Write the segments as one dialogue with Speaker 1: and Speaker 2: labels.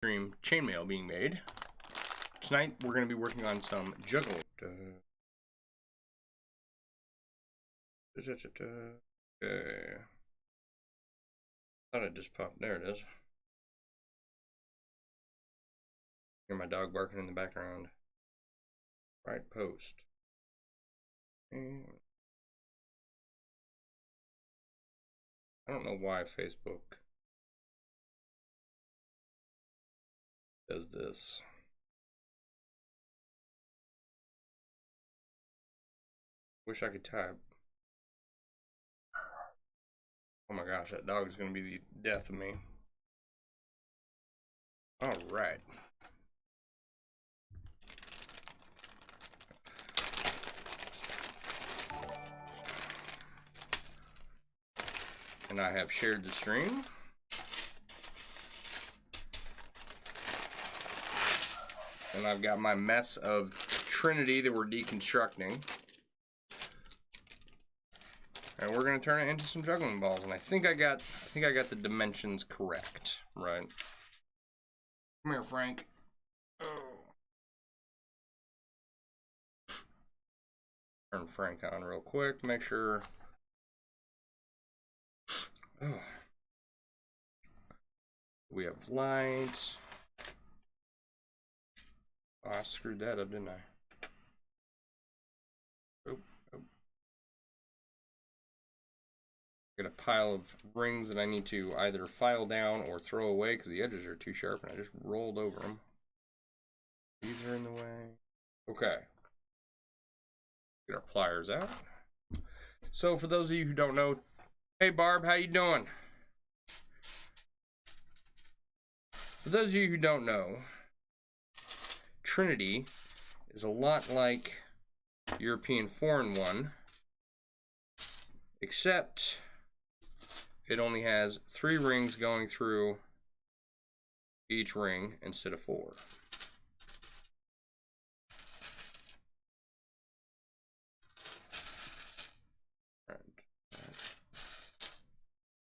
Speaker 1: Livestream chainmail being made. Tonight we're going to be working on some juggling. Okay. Thought it just popped. There it is. Hear my dog barking in the background. Right post. And I don't know why Facebook does this. Wish I could type. Oh my gosh, that dog is going to be the death of me. All right. And I have shared the stream. And I've got my mess of Trinity that we're deconstructing. And we're gonna turn it into some juggling balls. And I think I got the dimensions correct, right? Come here, Frank. Oh. Turn Frank on real quick, make sure. Oh. We have lights. Oh, I screwed that up, didn't I? Oh, oh. Got a pile of rings that I need to either file down or throw away because the edges are too sharp and I just rolled over them. These are in the way. Okay. Get our pliers out. So for those of you who don't know, hey Barb, how you doing? For those of you who don't know, Trinity is a lot like European foreign one, except it only has 3 rings going through each ring instead of 4.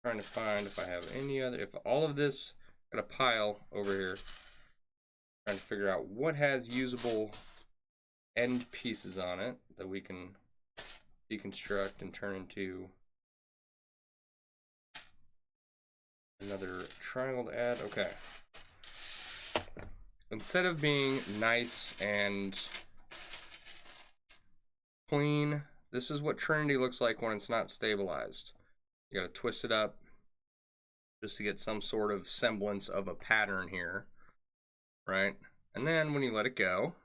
Speaker 1: Trying to find if I have any other, if all of this, got a pile over here, trying to figure out what has usable end pieces on it that we can deconstruct and turn into another triangle to add. Okay. Instead of being nice and clean, this is what Trinity looks like when it's not stabilized. You gotta twist it up just to get some sort of semblance of a pattern here, right? And then when you let it go,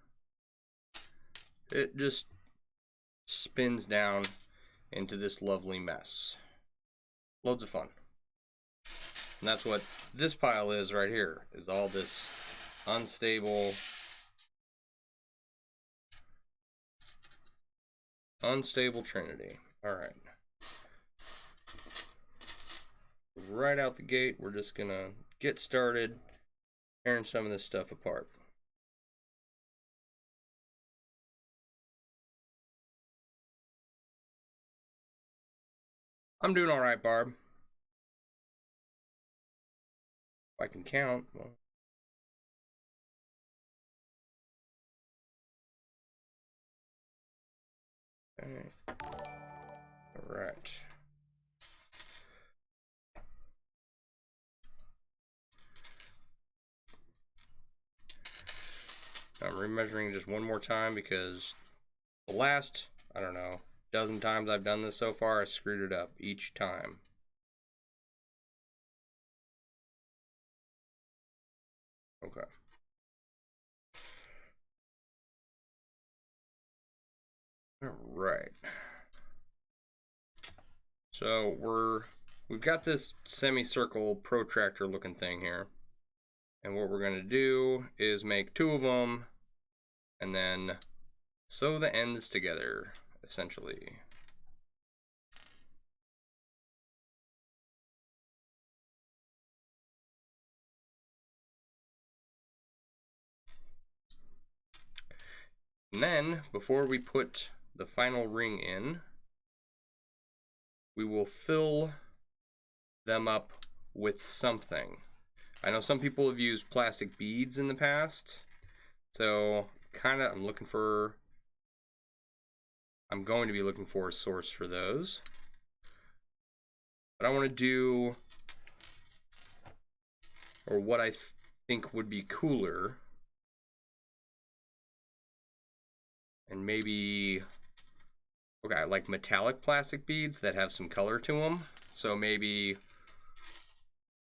Speaker 1: it just spins down into this lovely mess. Loads of fun. And that's what this pile is right here, is all this unstable Trinity. All right. Right out the gate, we're just gonna get started tearing some of this stuff apart. I'm doing all right, Barb. If I can count. Well. Okay. All right. I'm remeasuring just one more time because the last, I don't know, dozen times I've done this so far, I screwed it up each time. Okay. All right. So we've got this semicircle protractor looking thing here. And what we're gonna do is make 2 of them and then sew the ends together, essentially. And then, before we put the final ring in, we will fill them up with something. I know some people have used plastic beads in the past, so kind of I'm going to be looking for a source for those. But I want to do, or what I think would be cooler, and maybe, okay, like metallic plastic beads that have some color to them. So maybe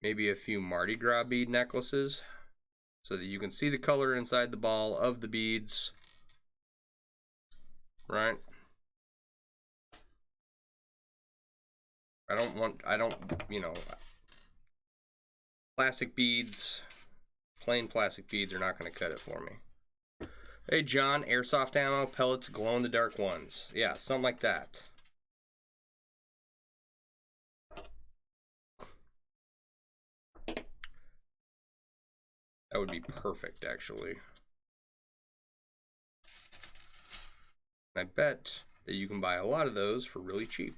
Speaker 1: a few Mardi Gras bead necklaces so that you can see the color inside the ball of the beads, right? I don't, you know, plastic beads, plain plastic beads are not going to cut it for me. Hey John, airsoft ammo, pellets, glow-in-the-dark ones. Yeah, something like that. That would be perfect, actually. I bet that you can buy a lot of those for really cheap.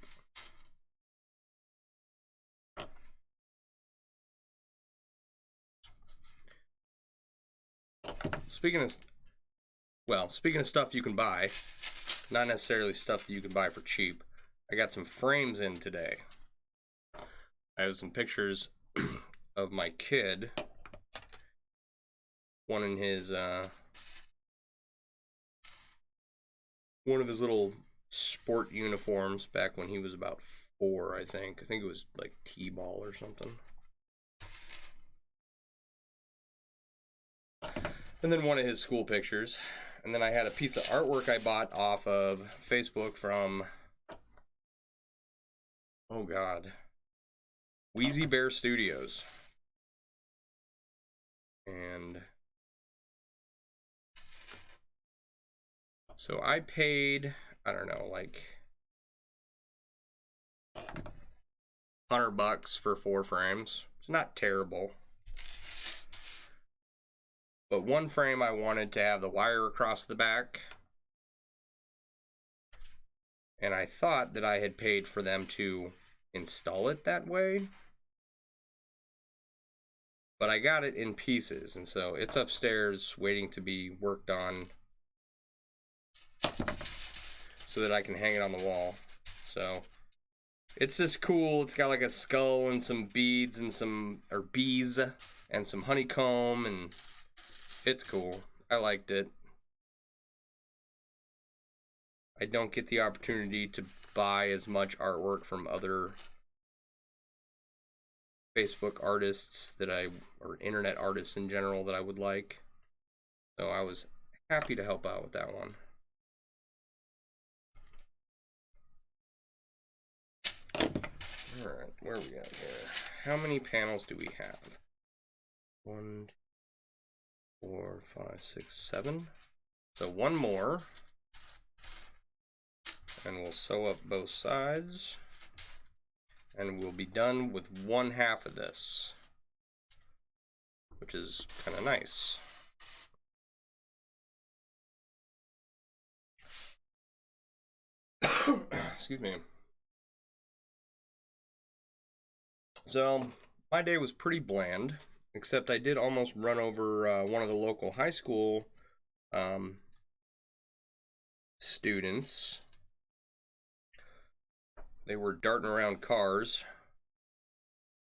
Speaker 1: Speaking of stuff you can buy, not necessarily stuff that you can buy for cheap, I got some frames in today. I have some pictures of my kid, one in his one of his little sport uniforms back when he was about 4, I think. I think it was like T-ball or something. And then one of his school pictures. And then I had a piece of artwork I bought off of Facebook from, oh God, Wheezy Bear Studios. And so I paid, I don't know, like $100 for 4 frames. It's not terrible. But one frame I wanted to have the wire across the back. And I thought that I had paid for them to install it that way. But I got it in pieces, and so it's upstairs waiting to be worked on so that I can hang it on the wall. So it's just cool. It's got like a skull and some beads and some, or bees and some honeycomb, and it's cool. I liked it. I don't get the opportunity to buy as much artwork from other Facebook artists or internet artists in general that I would like. So I was happy to help out with that one. Alright, where are we at here? How many panels do we have? 1, 2, 4, 5, 6, 7. So one more. And we'll sew up both sides. And we'll be done with 1/2 of this, which is kind of nice. Excuse me. So my day was pretty bland, except I did almost run over one of the local high school students. They were darting around cars.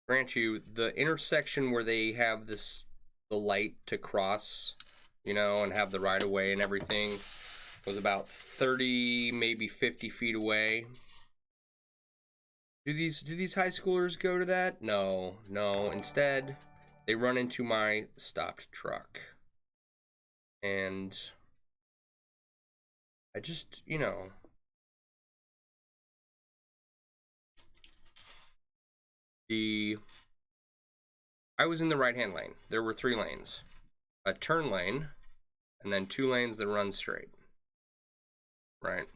Speaker 1: Grant you, the intersection where they have the light to cross, you know, and have the right of way and everything was about 30, maybe 50 feet away. Do these high schoolers go to that? No. Instead, they run into my stopped truck. And I just, you know, I was in the right-hand lane. There were 3 lanes. A turn lane, and then 2 lanes that run straight. Right?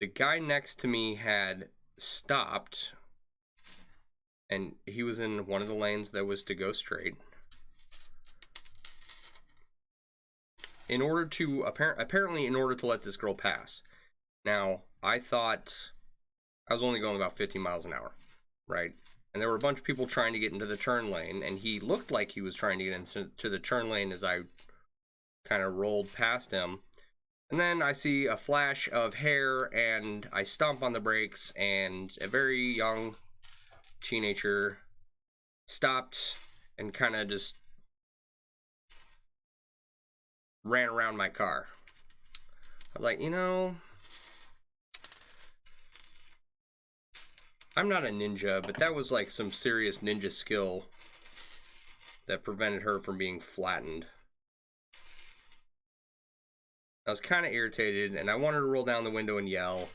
Speaker 1: The guy next to me had stopped, and he was in one of the lanes that was to go straight. In order to, apparently in order to let this girl pass. Now, I thought I was only going about 50 miles an hour. Right? And there were a bunch of people trying to get into the turn lane, and he looked like he was trying to get into the turn lane as I kind of rolled past him. And then I see a flash of hair, and I stomp on the brakes, and a very young teenager stopped and kind of just ran around my car. I was like, you know, I'm not a ninja, but that was like some serious ninja skill that prevented her from being flattened. I was kind of irritated, and I wanted to roll down the window and yell.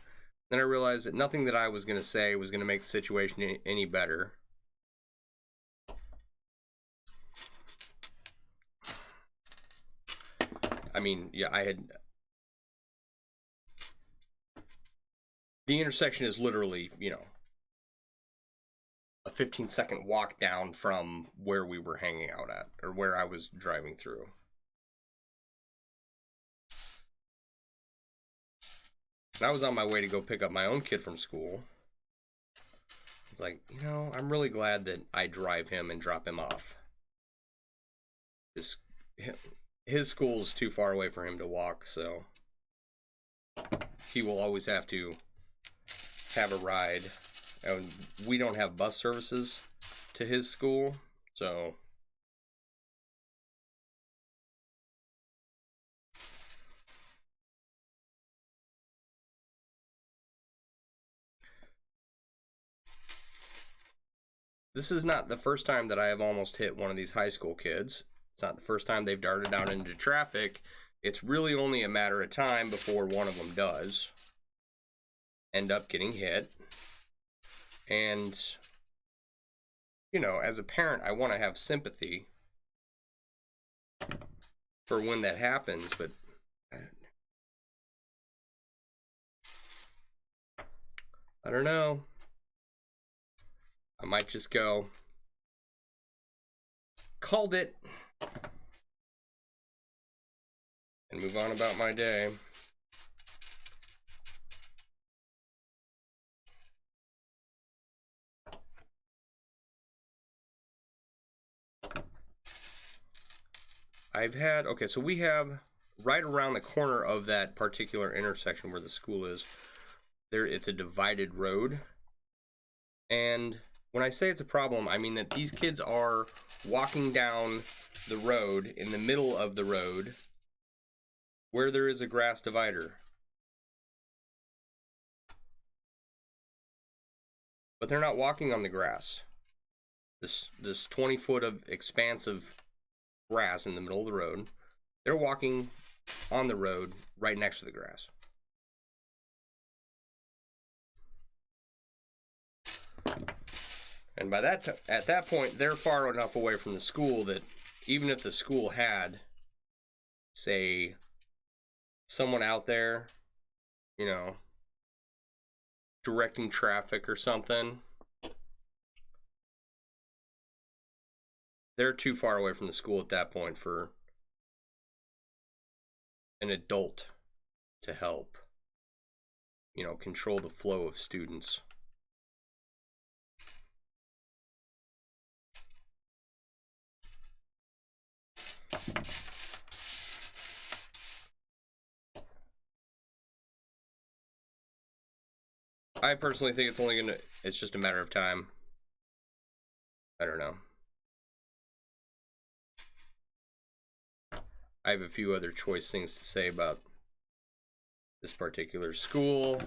Speaker 1: Then I realized that nothing that I was going to say was going to make the situation any better. I mean, yeah, the intersection is literally, you know, a 15-second walk down from where we were hanging out at, or where I was driving through. And I was on my way to go pick up my own kid from school. It's like, you know, I'm really glad that I drive him and drop him off. His school is too far away for him to walk, so he will always have to have a ride. And we don't have bus services to his school, so this is not the first time that I have almost hit one of these high school kids. It's not the first time they've darted out into traffic. It's really only a matter of time before one of them does end up getting hit. And, you know, as a parent, I want to have sympathy for when that happens, but I don't know. I might just go, called it, and move on about my day. Okay, so we have right around the corner of that particular intersection where the school is, it's a divided road. And when I say it's a problem, I mean that these kids are walking down the road in the middle of the road where there is a grass divider. But they're not walking on the grass. This 20-foot of expanse of grass in the middle of the road. They're walking on the road right next to the grass. And by at that point, they're far enough away from the school that even if the school had, say, someone out there, you know, directing traffic or something, they're too far away from the school at that point for an adult to help, you know, control the flow of students. I personally think it's just a matter of time. I don't know. I have a few other choice things to say about this particular school,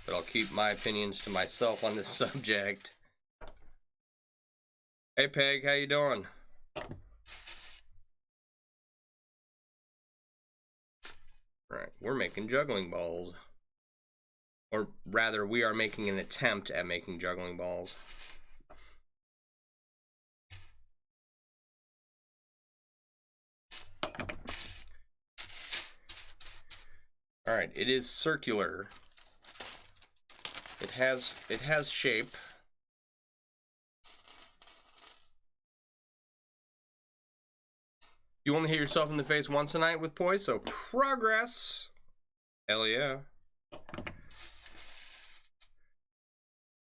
Speaker 1: but I'll keep my opinions to myself on this subject. Hey Peg, how you doing? Right, we're making juggling balls. Or rather, we are making an attempt at making juggling balls. All right, it is circular. It has shape. You only hit yourself in the face once a night with poise, so progress. Hell yeah.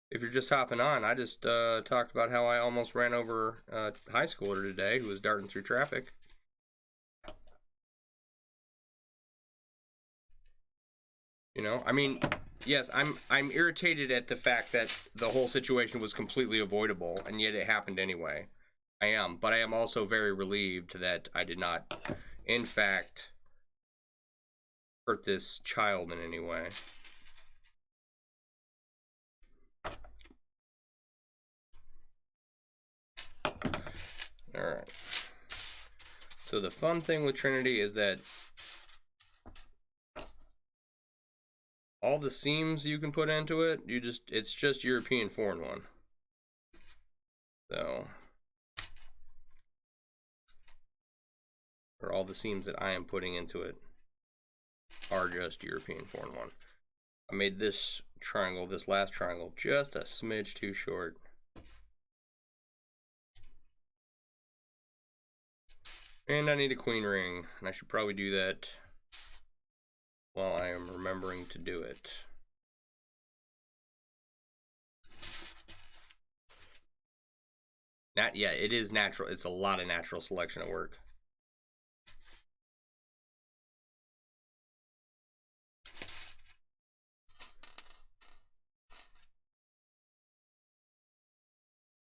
Speaker 1: if you're just hopping on, I just talked about how I almost ran over a high schooler today who was darting through traffic. You know, I mean, yes, I'm irritated at the fact that the whole situation was completely avoidable, and yet it happened anyway. I am, but I am also very relieved that I did not, in fact, hurt this child in any way. Alright. So the fun thing with Trinity is that all the seams you can put into it, it's just European foreign one. So, or all the seams that I am putting into it are just European foreign one. I made this triangle, this last triangle, just a smidge too short. And I need a queen ring, and I should probably do that while I am remembering to do it. Yeah, it is natural. It's a lot of natural selection at work.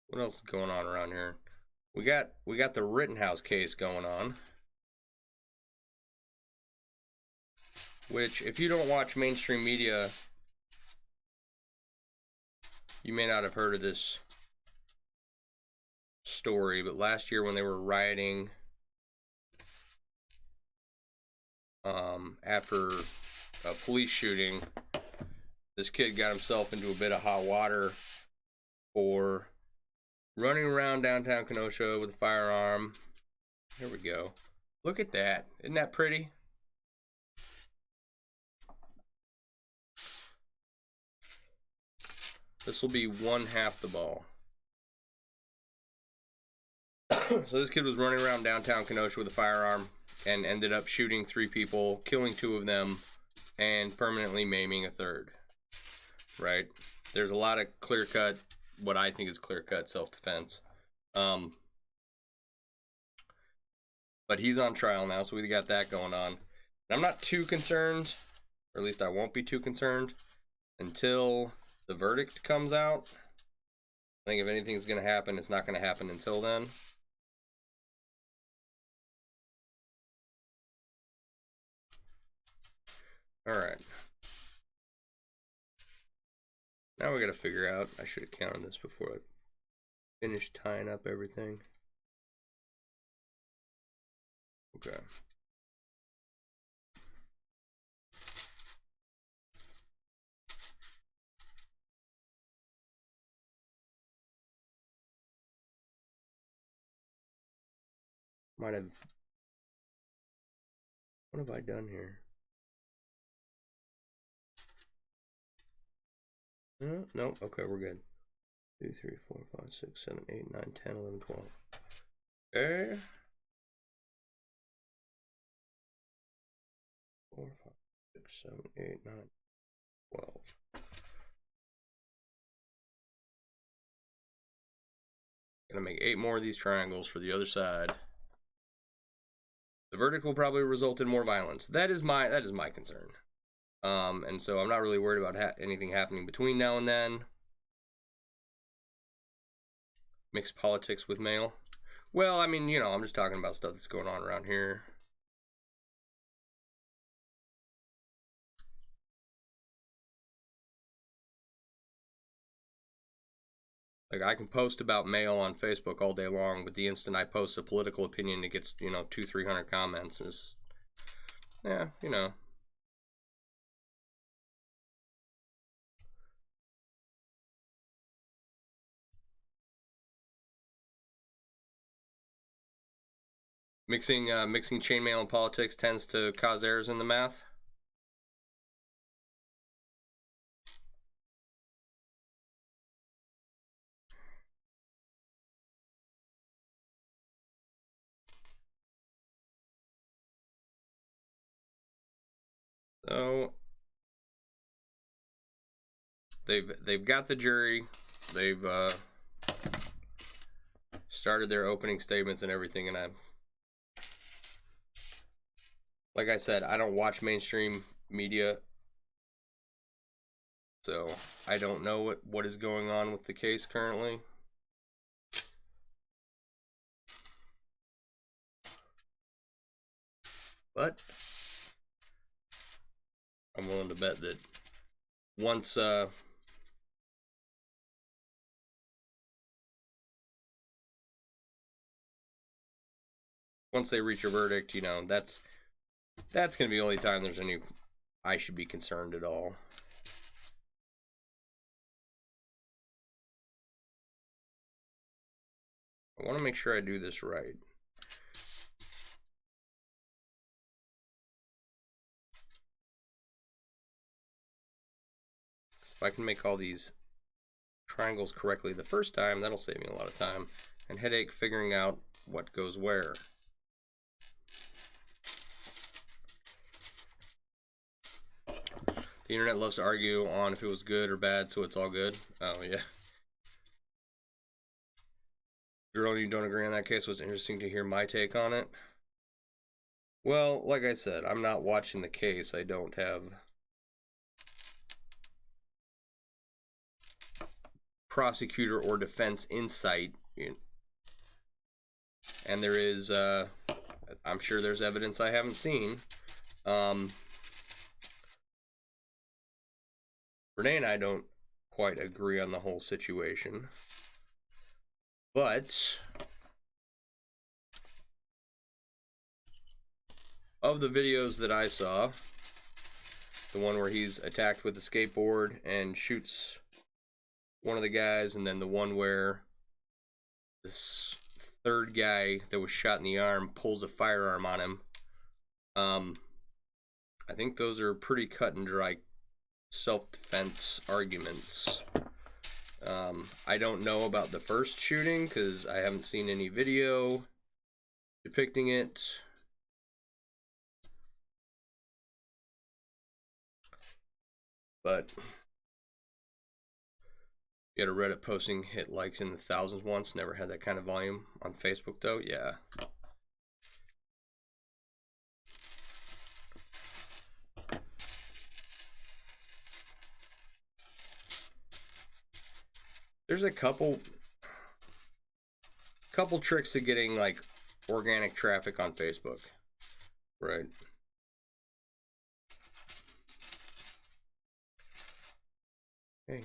Speaker 1: What else is going on around here? We got the Rittenhouse case going on, which, if you don't watch mainstream media, you may not have heard of this story, but last year when they were rioting after a police shooting, this kid got himself into a bit of hot water for running around downtown Kenosha with a firearm. Here we go. Look at that. Isn't that pretty? This will be 1/2 the ball. So this kid was running around downtown Kenosha with a firearm and ended up shooting 3 people, killing 2 of them, and permanently maiming a 3rd. Right? There's a lot of clear-cut, what I think is clear-cut self-defense. But he's on trial now, so we got that going on. And I'm not too concerned, or at least I won't be too concerned, until the verdict comes out. I think if anything's going to happen, it's not going to happen until then. Alright. Now we got to figure out, I should have counted this before I finished tying up everything. Okay. Might have, what have I done here? Nope. Okay, we're good. 2, 3, 4, 5, 6, 7, 8, 9, 10, 11, 12. Okay. 4, 5, 6, 7, 8, 9, 12. Gonna make 8 more of these triangles for the other side. The verdict will probably result in more violence. That is my concern. And so I'm not really worried about anything happening between now and then. Mixed politics with Maille. Well, I mean, you know, I'm just talking about stuff that's going on around here. Like, I can post about Maille on Facebook all day long, but the instant I post a political opinion, it gets, you know, 200-300 comments. It's, yeah, you know. Mixing chainmail and politics tends to cause errors in the math. So they've got the jury. They've started their opening statements and everything, and like I said, I don't watch mainstream media, so I don't know what is going on with the case currently. But I'm willing to bet that once they reach a verdict, you know, that's gonna be the only time I should be concerned at all. I want to make sure I do this right. If I can make all these triangles correctly the first time, that'll save me a lot of time and headache figuring out what goes where. The internet loves to argue on if it was good or bad, so it's all good. Oh, yeah. Girl, you don't agree on that case? Was interesting to hear my take on it. Well, like I said, I'm not watching the case. I don't have prosecutor or defense insight. And there is, I'm sure there's evidence I haven't seen. Renee and I don't quite agree on the whole situation. But of the videos that I saw, the one where he's attacked with a skateboard and shoots one of the guys, and then the one where this third guy that was shot in the arm pulls a firearm on him, I think those are pretty cut and dry self-defense arguments. I don't know about the first shooting because I haven't seen any video depicting it. But you got a Reddit posting hit likes in the thousands once. Never had that kind of volume on Facebook though. Yeah. There's a couple tricks to getting like organic traffic on Facebook, right? Hey,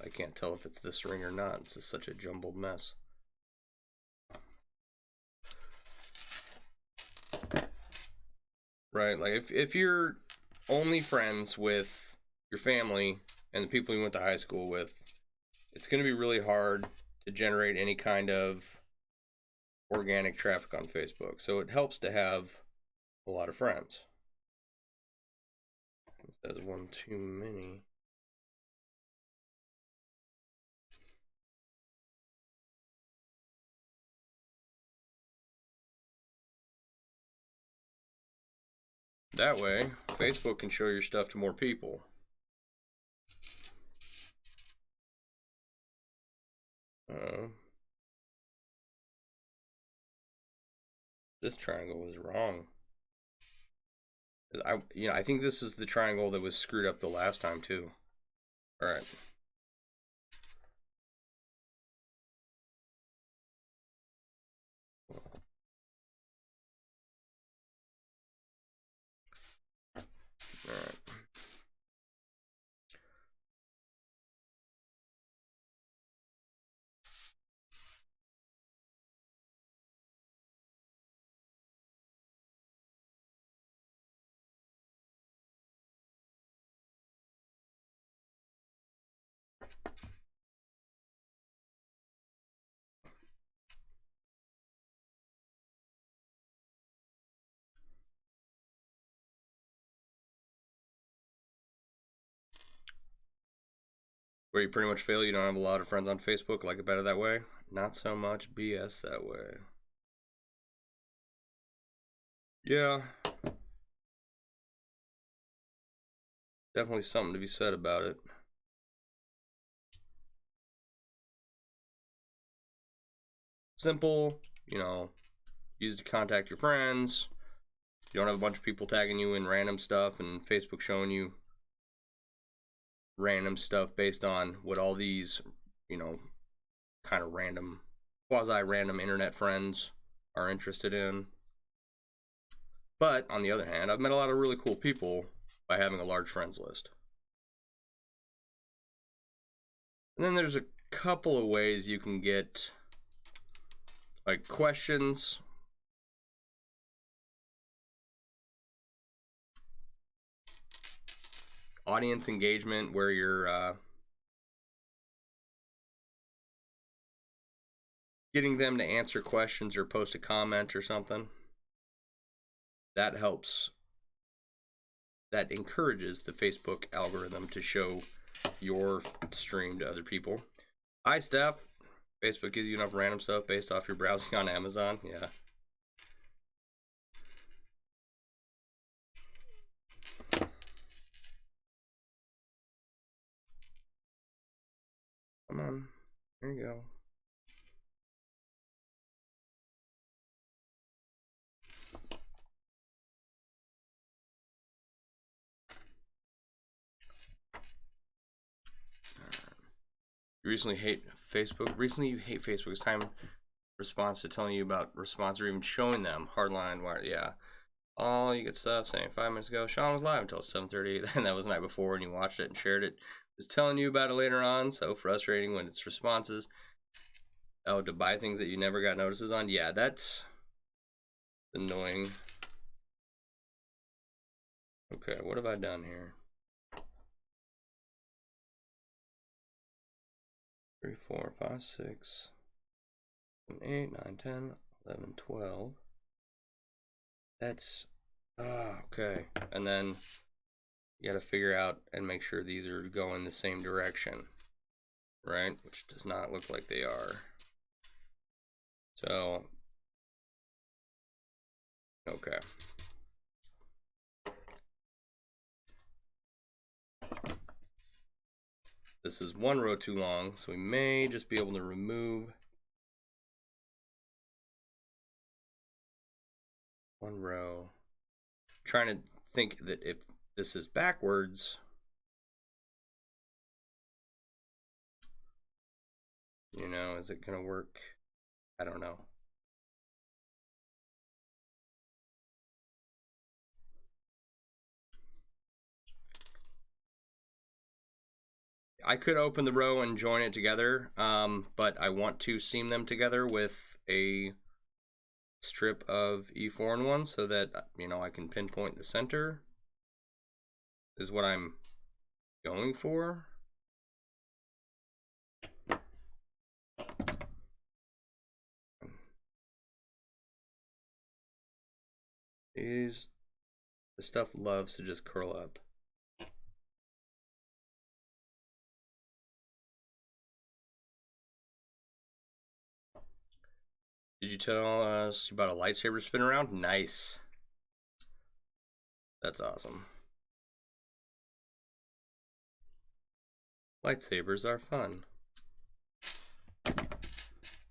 Speaker 1: I can't tell if it's this ring or not. This is such a jumbled mess. Right, like if you're only friends with your family and the people you went to high school with, it's going to be really hard to generate any kind of organic traffic on Facebook. So it helps to have a lot of friends. It says one too many. That way, Facebook can show your stuff to more people. This triangle is wrong. I think this is the triangle that was screwed up the last time too. All right. All right. Where you pretty much fail, you don't have a lot of friends on Facebook, like it better that way? Not so much BS that way. Yeah. Definitely something to be said about it. Simple, you know, use to contact your friends. You don't have a bunch of people tagging you in random stuff and Facebook showing you random stuff based on what all these, you know, kind of random, quasi-random internet friends are interested in. But on the other hand, I've met a lot of really cool people by having a large friends list. And then there's a couple of ways you can get like questions. Audience engagement, where you're getting them to answer questions or post a comment or something. That helps. That encourages the Facebook algorithm to show your stream to other people. Hi, Steph. Facebook gives you enough random stuff based off your browsing on Amazon. Yeah. Come on. There you go. You recently hate Facebook. Recently you hate Facebook. It's time response to telling you about response or even showing them. Hardline, wire, yeah. All you get stuff saying 5 minutes ago. Sean was live until 7:30. And that was the night before, and you watched it and shared it. Was telling you about it later on. So frustrating when it's responses. Oh, to buy things that you never got notices on. Yeah, that's annoying. Okay, what have I done here? 3, 4, 5, 6, 7, 8, 9, 10, 11, 12. That's okay. And then you got to figure out and make sure these are going the same direction, right? Which does not look like they are. So, okay. This is one row too long, so we may just be able to remove one row. I'm trying to think that if this is backwards, you know, is it gonna work? I don't know. I could open the row and join it together, but I want to seam them together with a strip of E4 and 1 so that, you know, I can pinpoint the center is what I'm going for. The stuff loves to just curl up. Did you tell us about a lightsaber spin around? Nice. That's awesome. Lightsabers are fun.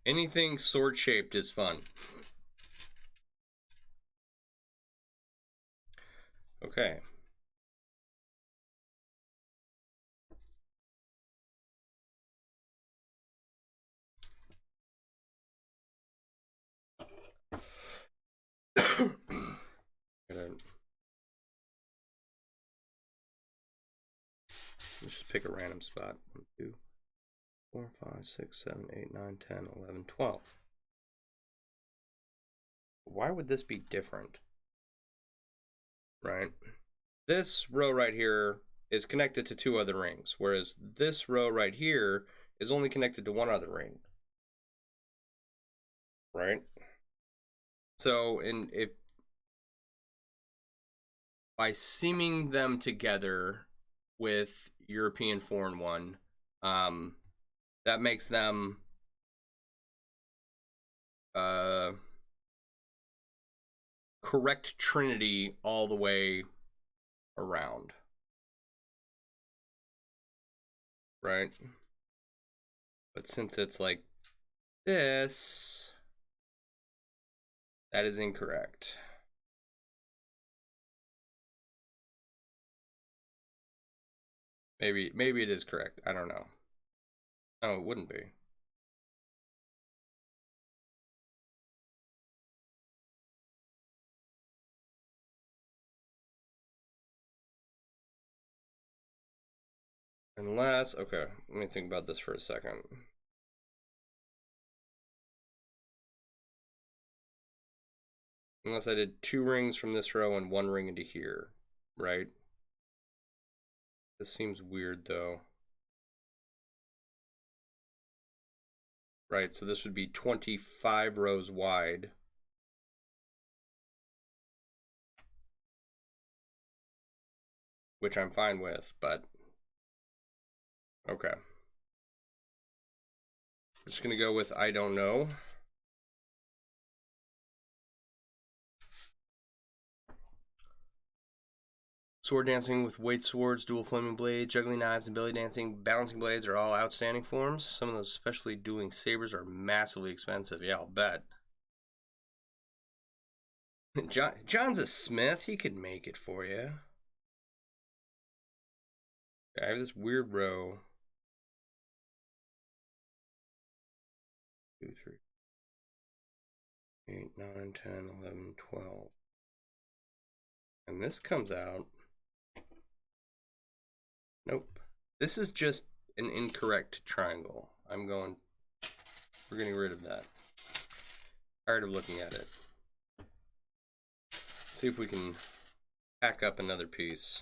Speaker 1: Anything sword shaped is fun. Okay. Let's just pick a random spot. 1, 2, 4, 5, 6, 7, 8, 9, 10, 11, 12. Why would this be different? Right? This row right here is connected to 2 other rings, whereas this row right here is only connected to 1 other ring. Right? So, if by seaming them together with European 4 and 1, that makes them correct Trinity all the way around. right? But since it's like this, that is incorrect. Maybe it is correct. I don't know. No, it wouldn't be. Unless, okay, let me think about this for a second. Unless I did 2 rings from this row and 1 ring into here, right? This seems weird though. Right, so this would be 25 rows wide. Which I'm fine with, but okay. I'm just gonna go with I don't know. Sword dancing with weight swords, dual flaming blades, juggling knives, and belly dancing, balancing blades are all outstanding forms. Some of those especially dueling sabers are massively expensive. Yeah, I'll bet. John's a smith. He could make it for you. I have this weird row. 2, 3, 8, 9, 10, 11, 12. And this comes out. Nope. This is just an incorrect triangle. We're getting rid of that. Tired of looking at it. See if we can pack up another piece.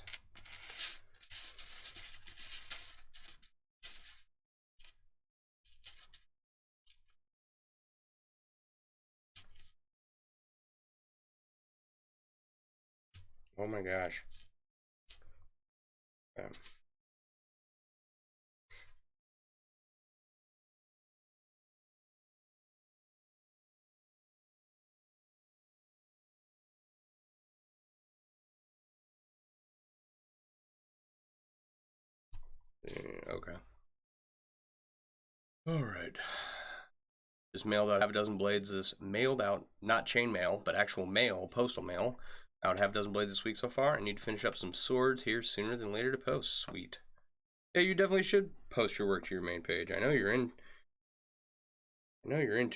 Speaker 1: Oh my gosh. Okay. Okay. All right. Just mailed out half a dozen blades this mailed out, not chainmail, but actual mail, postal mail. Out half a dozen blades this week so far. I need to finish up some swords here sooner than later to post. Sweet. Yeah, you definitely should post your work to your main page. I know you're into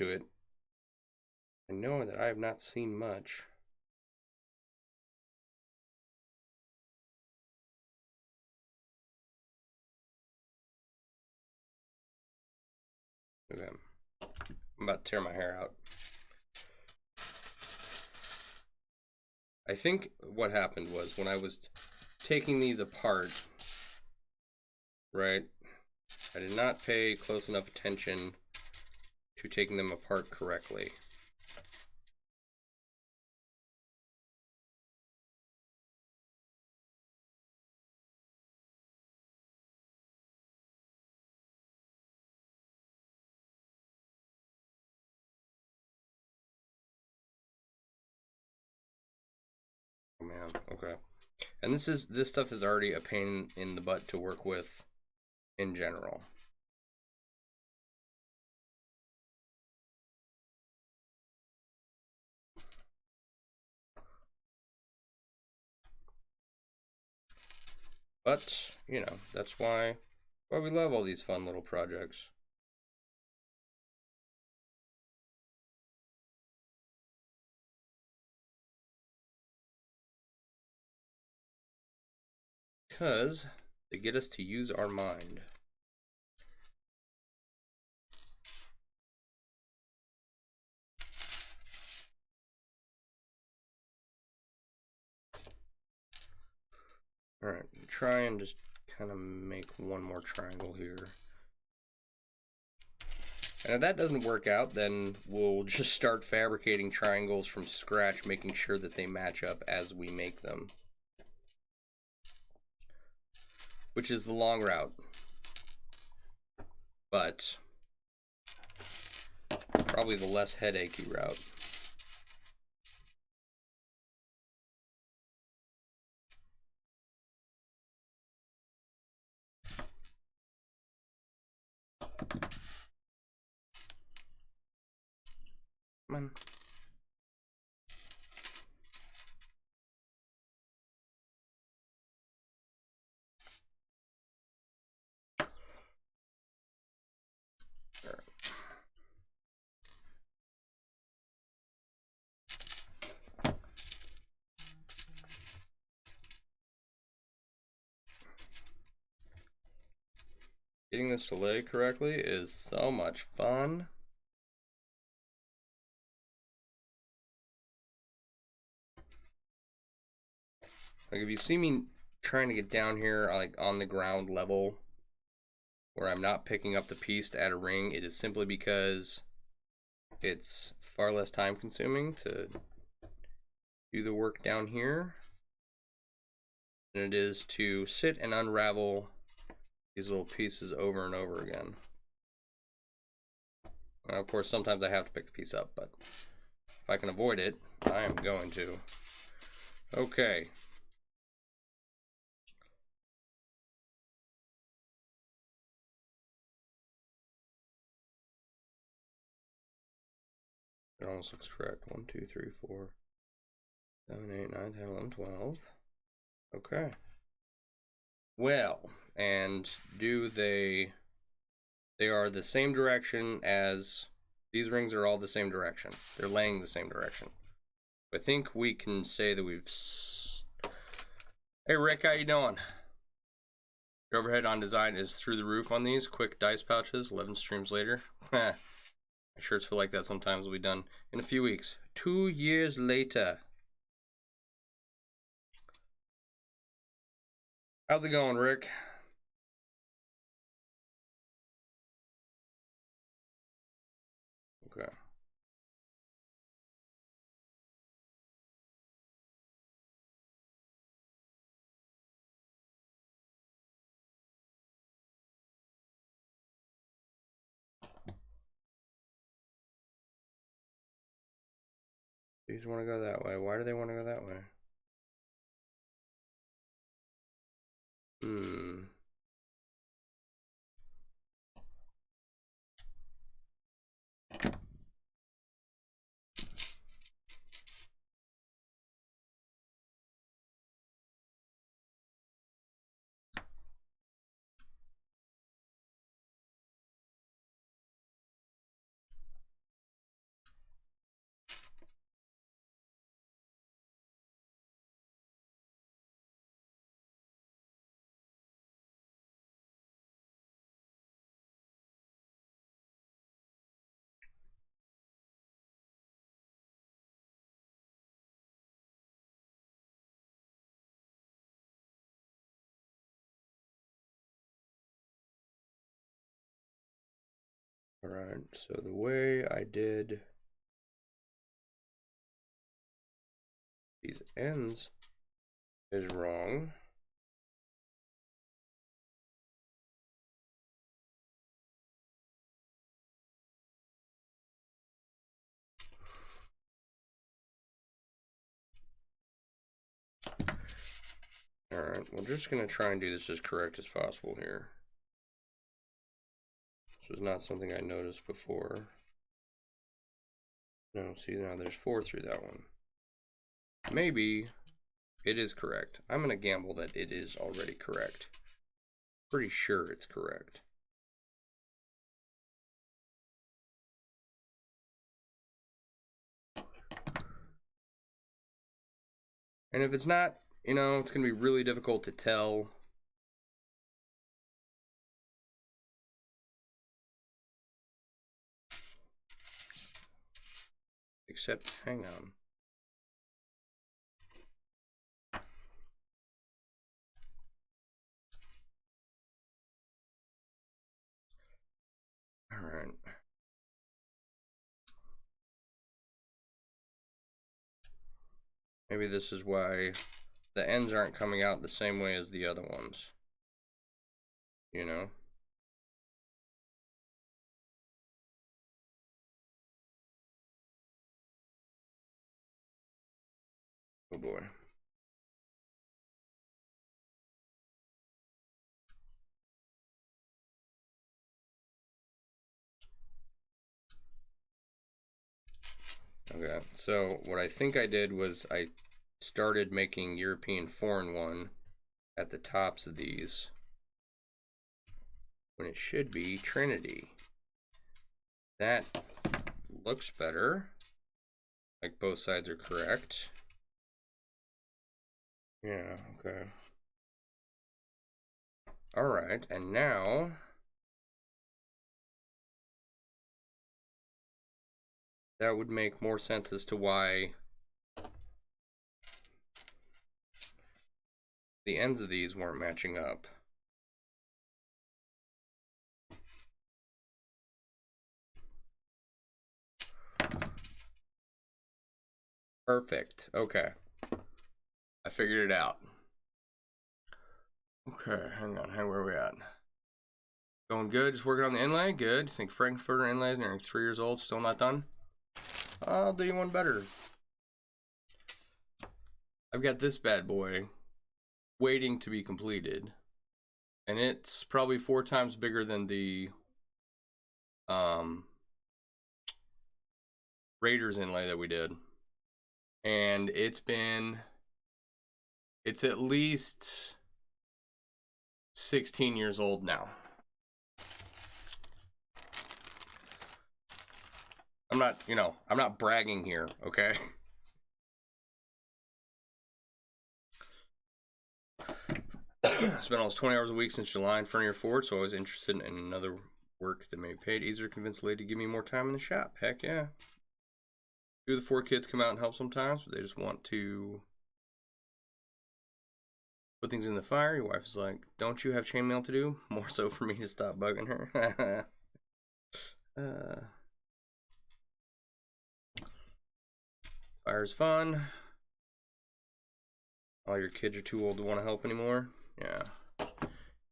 Speaker 1: it. I know that I have not seen much. Okay. I'm about to tear my hair out. I think what happened was when I was taking these apart, right, I did not pay close enough attention to taking them apart correctly. Oh man, okay. And this stuff is already a pain in the butt to work with in general. But, you know, that's why we love all these fun little projects. Because they get us to use our mind. Alright, try and just kind of make one more triangle here. And if that doesn't work out, then we'll just start fabricating triangles from scratch, making sure that they match up as we make them. Which is the long route. But probably the less headachy route. Come on. Getting this to lay correctly is so much fun. Like if you see me trying to get down here like on the ground level where I'm not picking up the piece to add a ring, it is simply because it's far less time consuming to do the work down here than it is to sit and unravel these little pieces over and over again. Now, of course, sometimes I have to pick the piece up, but if I can avoid it, I am going to. Okay. It almost looks correct. 1, 2, 3, 4, 7, 8, 9, 10, 11, 12. Okay. Well, and do they are the same direction as these rings are all the same direction. They're laying the same direction. I think we can say that we've. Hey Rick, how you doing? Your overhead on design is through the roof on these quick dice pouches. 11 streams later. My shirts feel like that sometimes. Will be done in a few weeks. 2 years later. How's it going, Rick? Okay. These want to go that way. Why do they want to go that way? Alright, so the way I did these ends is wrong. Alright, we're just going to try and do this as correct as possible here. This was not something I noticed before. No, see now there's 4 through that one. Maybe it is correct. I'm going to gamble that it is already correct. Pretty sure it's correct. And if it's not, you know, it's going to be really difficult to tell. Except, hang on. Alright. Maybe this is why the ends aren't coming out the same way as the other ones. You know? Oh boy. Okay, so what I think I did was I started making European foreign one at the tops of these when it should be Trinity. That looks better. Like both sides are correct. Yeah, okay. All right, and now that would make more sense as to why the ends of these weren't matching up. Perfect. Okay. I figured it out. Okay, hang on. Where are we at? Going good. Just working on the inlay. Good. Think Frankfurter inlays are 3 years old. Still not done? I'll do you one better. I've got this bad boy waiting to be completed. And it's probably 4 times bigger than the Raiders inlay that we did. And it's at least 16 years old now. I'm not bragging here, okay? Spent almost 20 hours a week since July in front of your Ford, so I was interested in another work that may be paid. Easier to convince the lady to give me more time in the shop. Heck yeah. 2 of the 4 kids come out and help sometimes, but they just want to put things in the fire. Your wife is like, don't you have chainmail to do? More so for me to stop bugging her. Fire's fun. All your kids are too old to want to help anymore. Yeah.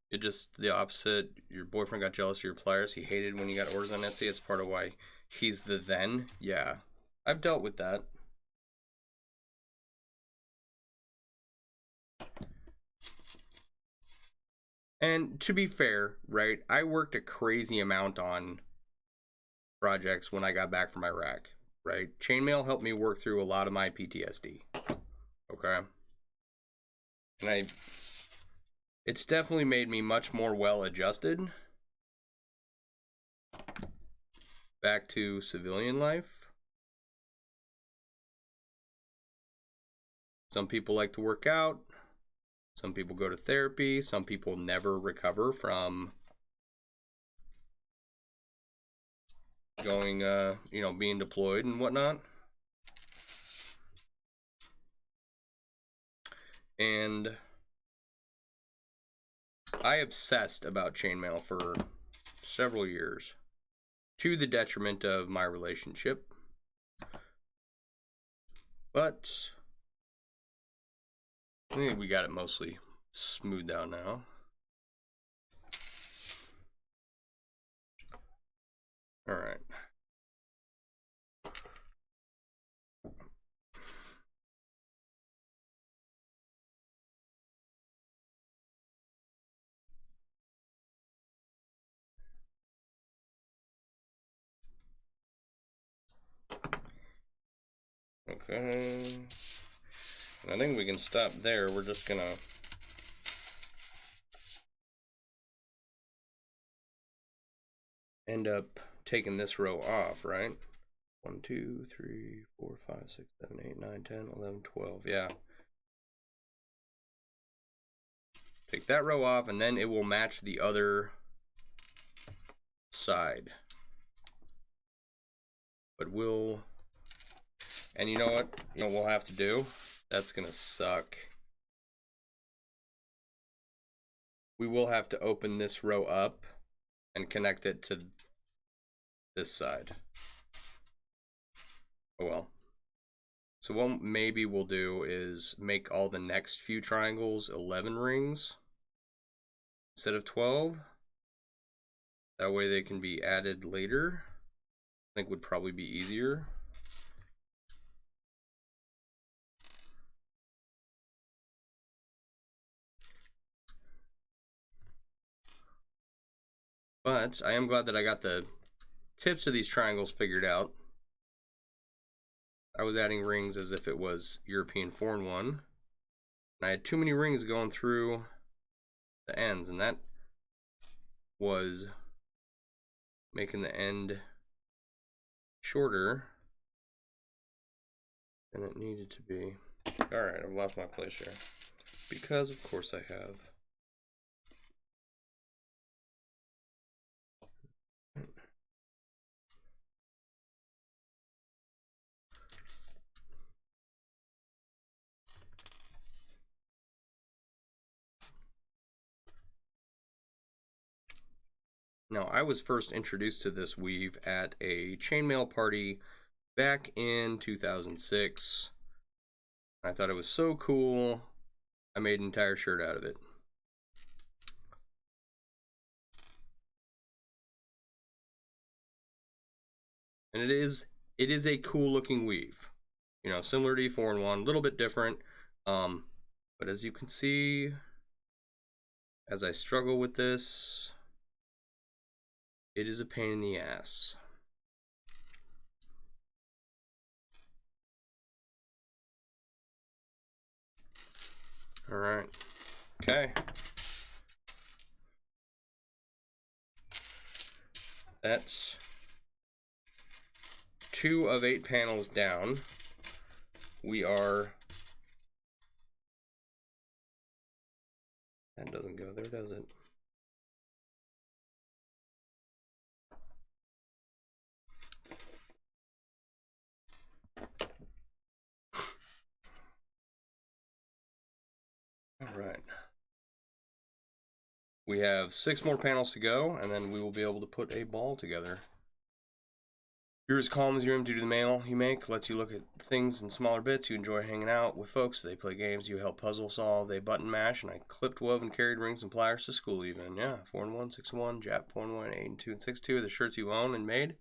Speaker 1: It just the opposite. Your boyfriend got jealous of your pliers. He hated when you got orders on Etsy. It's part of why he's the then. Yeah. I've dealt with that. And to be fair, right, I worked a crazy amount on projects when I got back from Iraq, right? Chainmail helped me work through a lot of my PTSD. Okay. And it's definitely made me much more well-adjusted back to civilian life. Some people like to work out. Some people go to therapy. Some people never recover from going, being deployed and whatnot. And I obsessed about chainmail for several years, to the detriment of my relationship. But I think we got it mostly smoothed out now. All right. Okay. I think we can stop there. We're just gonna end up taking this row off, right? 1, 2, 3, 4, 5, 6, 7, 8, 9, 10, 11, 12. Yeah. Take that row off, and then it will match the other side. But and you know what? You know what we'll have to do? That's gonna suck. We will have to open this row up and connect it to this side. Oh well. So what maybe we'll do is make all the next few triangles 11 rings instead of 12. That way they can be added later. I think would probably be easier. But I am glad that I got the tips of these triangles figured out. I was adding rings as if it was European 4-in-1. And I had too many rings going through the ends, and that was making the end shorter than it needed to be. Alright, I've lost my place here. Because of course I have. Now, I was first introduced to this weave at a chainmail party back in 2006. I thought it was so cool, I made an entire shirt out of it. And it is a cool looking weave. You know, similar to E4-in-1, a little bit different. But as you can see, as I struggle with this, it is a pain in the ass. All right, okay. That's 2 of 8 panels down. We are, that doesn't go there, does it? All right. We have 6 more panels to go, and then we will be able to put a ball together. You're as calm as you are due to the mail you make. Lets you look at things in smaller bits. You enjoy hanging out with folks. They play games. You help puzzle solve. They button mash. And I clipped, wove, and carried rings and pliers to school even. Yeah, 4-in-1, 6-in-1, Jap 4-in-1, 8-in-2, and 6-2 are the shirts you own and made.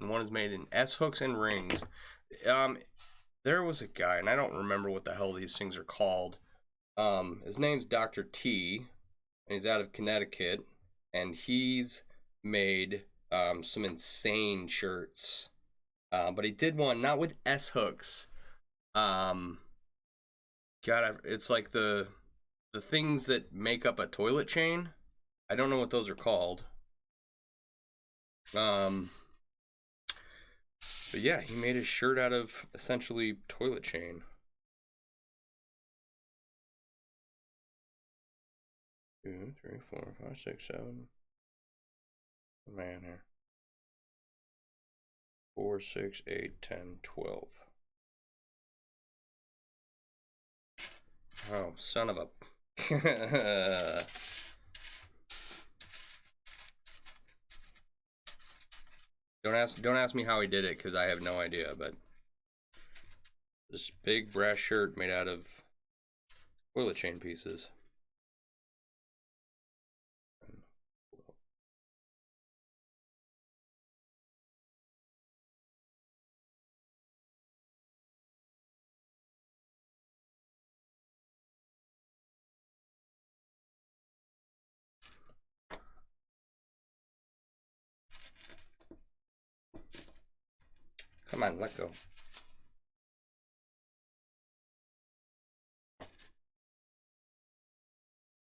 Speaker 1: And one is made in S-hooks and rings. There was a guy, and I don't remember what the hell these things are called. His name's Dr. T, and he's out of Connecticut. And he's made some insane shirts, but he did one not with S hooks. God, it's like the things that make up a toilet chain. I don't know what those are called. But yeah, he made his shirt out of essentially toilet chain. 2, 3, 4, 5, 6, 7. Man here. 4, 6, 8, 10, 12. Oh, son of a... Don't ask me how he did it, because I have no idea, but this big brass shirt made out of toilet chain pieces. Come on, let go.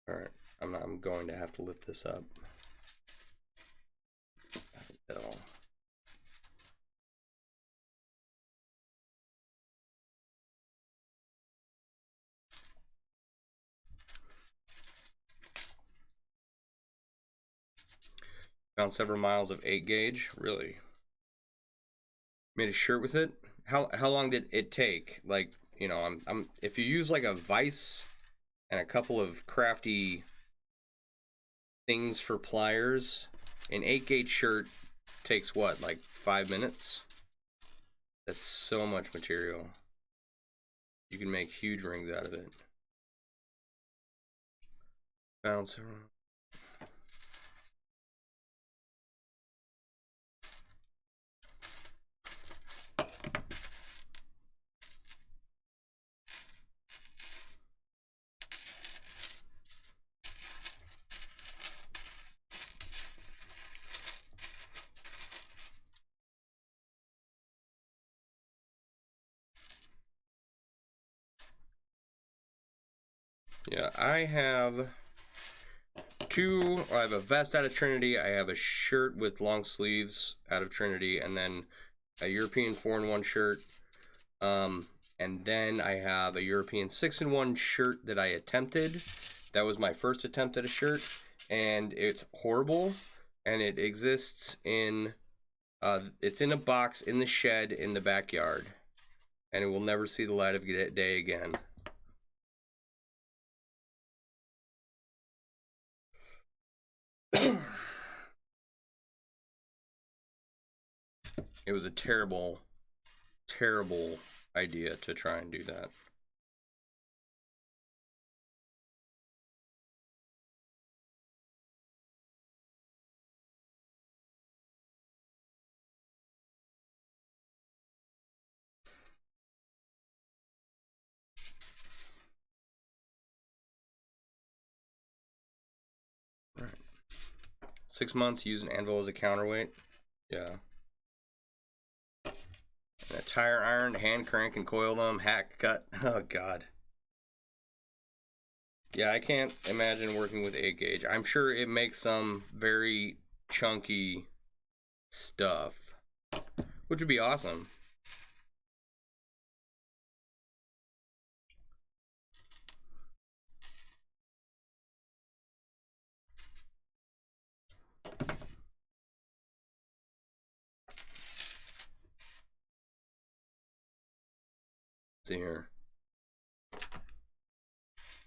Speaker 1: Alright, I'm going to have to lift this up. At all. Found several miles of 8 gauge, really. Made a shirt with it. How long did it take? Like, you know, if you use like a vise and a couple of crafty things for pliers, an 8 gauge shirt takes what, like 5 minutes? That's so much material. You can make huge rings out of it. Bounce around. Yeah, I have I have a vest out of Trinity, I have a shirt with long sleeves out of Trinity, and then a European 4-in-1 shirt. And then I have a European 6-in-1 shirt that I attempted. That was my first attempt at a shirt, and it's horrible. And it exists in, it's in a box in the shed in the backyard, and it will never see the light of day again. It was a terrible, terrible idea to try and do that. Right. 6 months, use an anvil as a counterweight. Yeah. And a tire iron, hand crank and coil them, hack, cut. Oh, God. Yeah, I can't imagine working with 8 gauge. I'm sure it makes some very chunky stuff, which would be awesome. See here.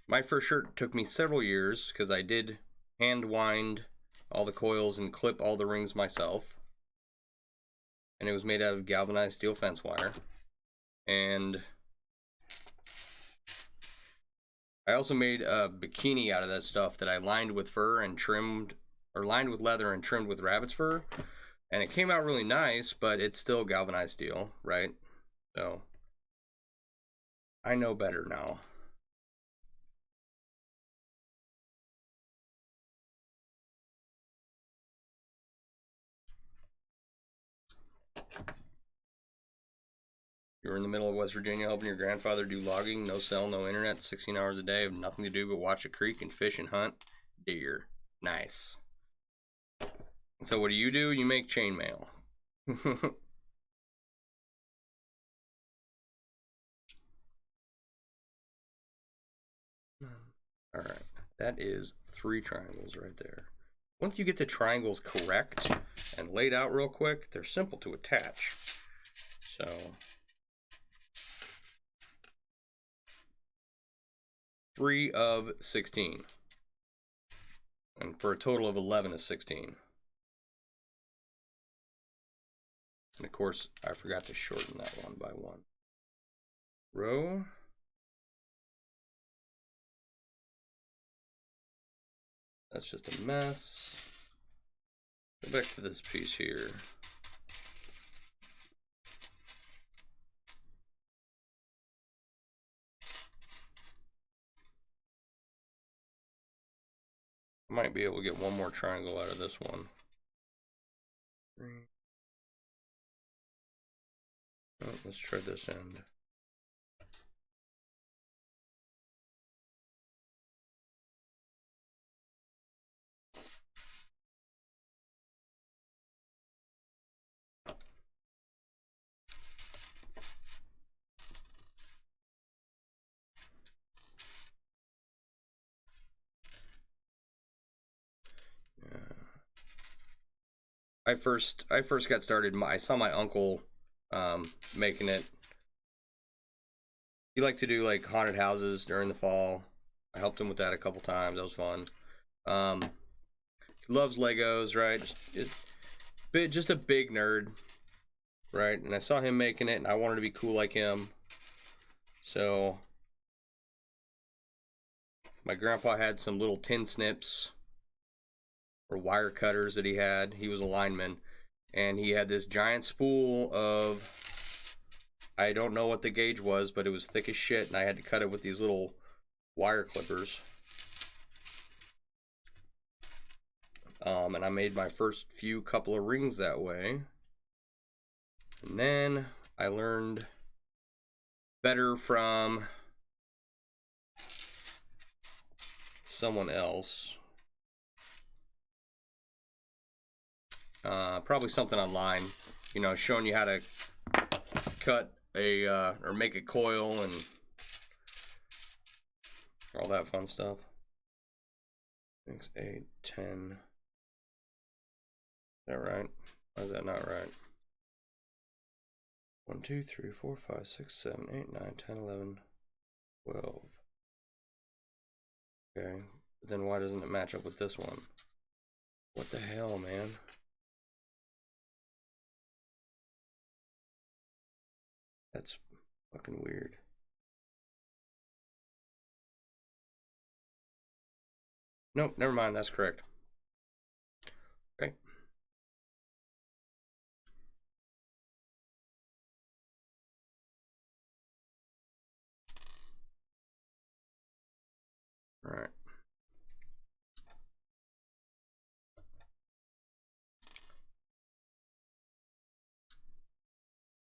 Speaker 1: My first shirt took me several years because I did hand wind all the coils and clip all the rings myself. And it was made out of galvanized steel fence wire. And I also made a bikini out of that stuff that I lined with fur and trimmed, or lined with leather and trimmed with rabbit's fur. And it came out really nice, but it's still galvanized steel, right? So I know better now. You're in the middle of West Virginia helping your grandfather do logging, no cell, no internet, 16 hours a day, have nothing to do but watch a creek and fish and hunt deer. Nice. And so what do? You make chainmail. Alright, that is 3 triangles right there. Once you get the triangles correct and laid out real quick, they're simple to attach. So 3 of 16. And for a total of 11 of 16. And of course, I forgot to shorten that one by 1. Row. That's just a mess. Go back to this piece here. I might be able to get one more triangle out of this one. Oh, let's try this end. I first got started. I saw my uncle making it. He liked to do like haunted houses during the fall. I helped him with that a couple times. That was fun. Loves Legos, right? Just a big nerd, right? And I saw him making it, and I wanted to be cool like him. So my grandpa had some little tin snips or wire cutters that he had. He was a lineman, and he had this giant spool of, I don't know what the gauge was, but it was thick as shit, and I had to cut it with these little wire clippers. And I made my first few couple of rings that way. And then I learned better from someone else. Probably something online, you know, showing you how to cut a or make a coil and all that fun stuff. 6, 8, 10. Is that right? Why is that not right? 1, 2, 3, 4, 5, 6, 7, 8, 9, 10, 11, 12. Okay, but then why doesn't it match up with this one? What the hell, man? That's fucking weird. Nope, never mind, that's correct. Okay. All right.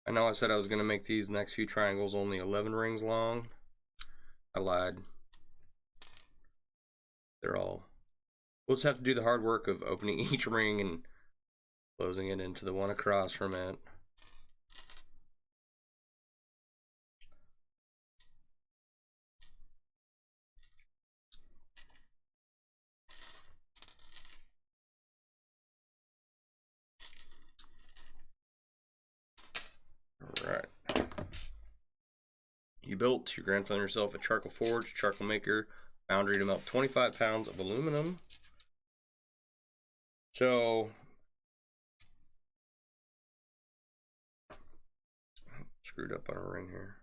Speaker 1: I know I said I was going to make these next few triangles only 11 rings long. I lied. They're all... We'll just have to do the hard work of opening each ring and closing it into the one across from it. Alright. You built your grandfather yourself a charcoal forge, charcoal maker, foundry to melt 25 pounds of aluminum. So, screwed up on a ring here.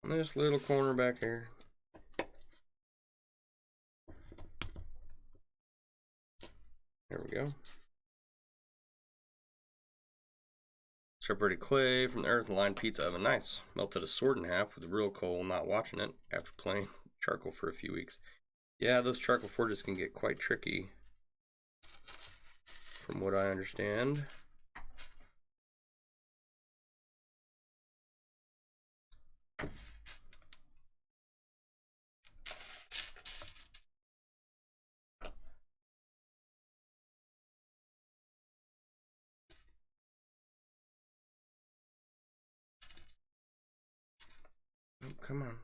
Speaker 1: On this little corner back here. There we go. Separated clay from the earth and lined pizza oven. Nice. Melted a sword in half with real coal, not watching it after playing charcoal for a few weeks. Yeah, those charcoal forges can get quite tricky, from what I understand. Oh, come on.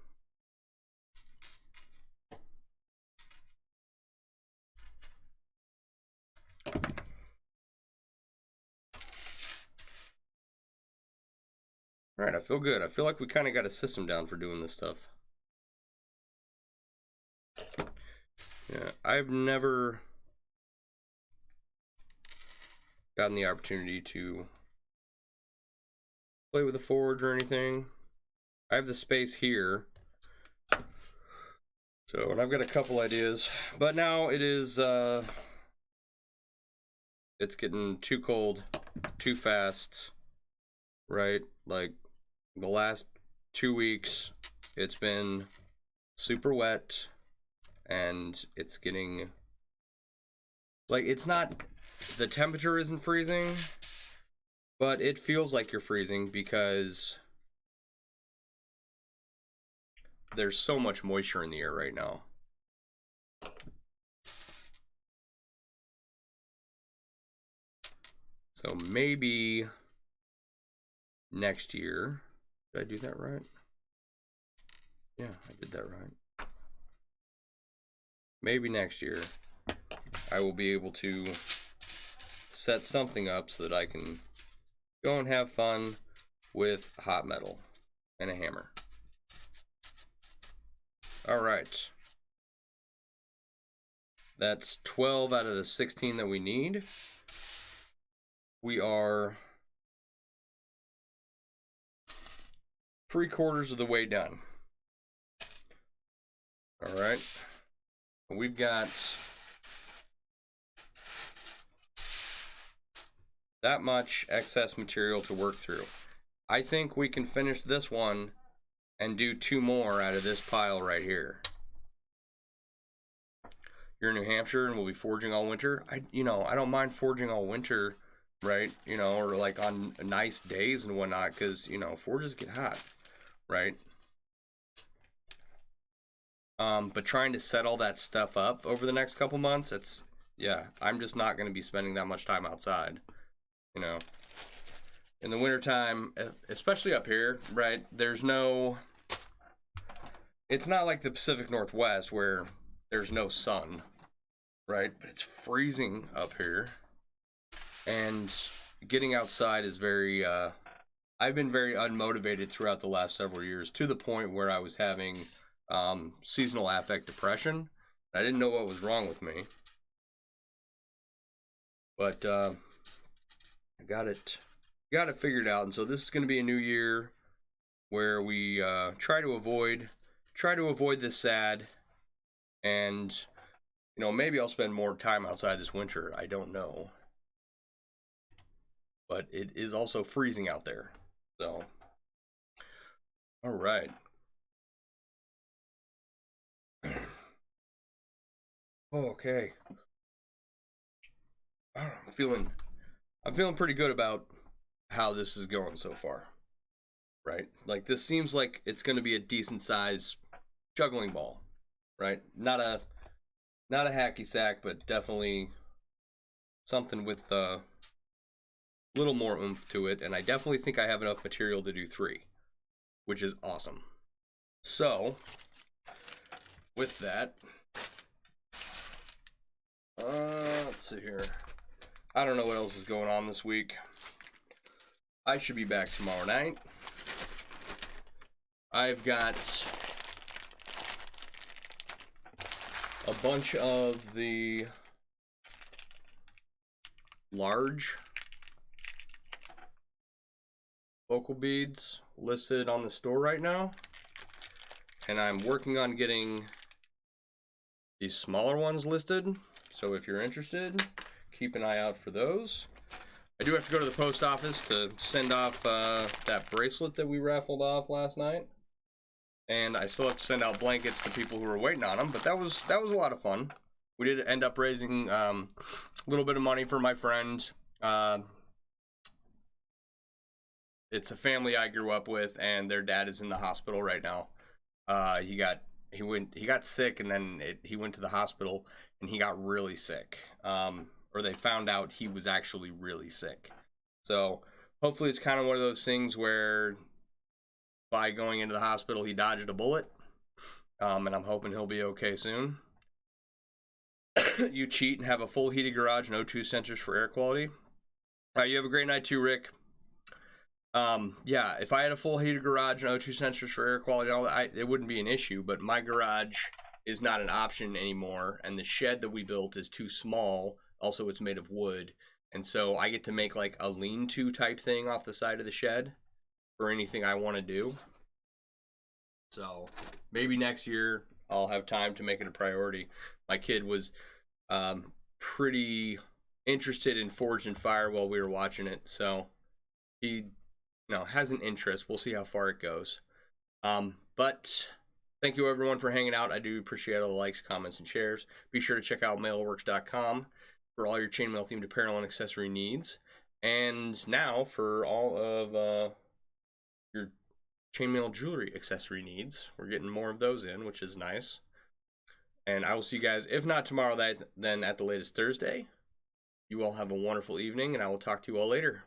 Speaker 1: All right, I feel good. I feel like we kind of got a system down for doing this stuff. Yeah, I've never gotten the opportunity to play with a forge or anything. I have the space here. So, and I've got a couple ideas, but now it is, it's getting too cold, too fast, right? Like, the last 2 weeks, it's been super wet, and it's getting, like, it's not, the temperature isn't freezing, but it feels like you're freezing because there's so much moisture in the air right now. So maybe next year, did I do that right? Yeah, I did that right. Maybe next year I will be able to set something up so that I can go and have fun with hot metal and a hammer. All right. That's 12 out of the 16 that we need. We are 3/4 of the way done. All right. We've got that much excess material to work through. I think we can finish this one and do 2 more out of this pile right here. You're in New Hampshire and we'll be forging all winter. I don't mind forging all winter, right? You know, or like on nice days and whatnot, because, you know, forges get hot, right? But trying to set all that stuff up over the next couple months, yeah, I'm just not going to be spending that much time outside, you know. In the wintertime, especially up here, right, it's not like the Pacific Northwest where there's no sun, right? But it's freezing up here. And getting outside is I've been very unmotivated throughout the last several years, to the point where I was having seasonal affect depression. I didn't know what was wrong with me. But I got it figured out. And so this is going to be a new year where we try to avoid this sad, and maybe I'll spend more time outside this winter. I don't know, but it is also freezing out there. So, all right. Okay. I'm feeling pretty good about how this is going so far. Right? Like, this seems like it's going to be a decent size juggling ball, right? Not a hacky sack, but definitely something with a little more oomph to it. And I definitely think I have enough material to do 3, which is awesome. So, with that, let's see here. I don't know what else is going on this week. I should be back tomorrow night. I've got a bunch of the large focal beads listed on the store right now, and I'm working on getting these smaller ones listed. So if you're interested, keep an eye out for those. I do have to go to the post office to send off that bracelet that we raffled off last night. And I still have to send out blankets to people who are waiting on them, but that was a lot of fun. We did end up raising a little bit of money for my friend. It's a family I grew up with, and their dad is in the hospital right now. He got sick, and then he went to the hospital, and he got really sick. Or they found out he was actually really sick. So hopefully it's kind of one of those things where by going into the hospital, he dodged a bullet. And I'm hoping he'll be okay soon. You cheat and have a full heated garage, no 2 sensors for air quality. All right, you have a great night too, Rick. Yeah, if I had a full heated garage, no 2 sensors for air quality, all that, it wouldn't be an issue. But my garage is not an option anymore, and the shed that we built is too small. Also, it's made of wood, and so I get to make like a lean-to type thing off the side of the shed for anything I want to do. So maybe next year I'll have time to make it a priority. My kid was pretty interested in Forged in Fire while we were watching it, so he has an interest. We'll see how far it goes. But thank you everyone for hanging out. I do appreciate all the likes, comments, and shares. Be sure to check out MailleWerX.com for all your chainmail themed apparel and accessory needs. And now for all of your chainmail jewelry accessory needs. We're getting more of those in, which is nice. And I will see you guys, if not tomorrow, then at the latest Thursday. You all have a wonderful evening, and I will talk to you all later.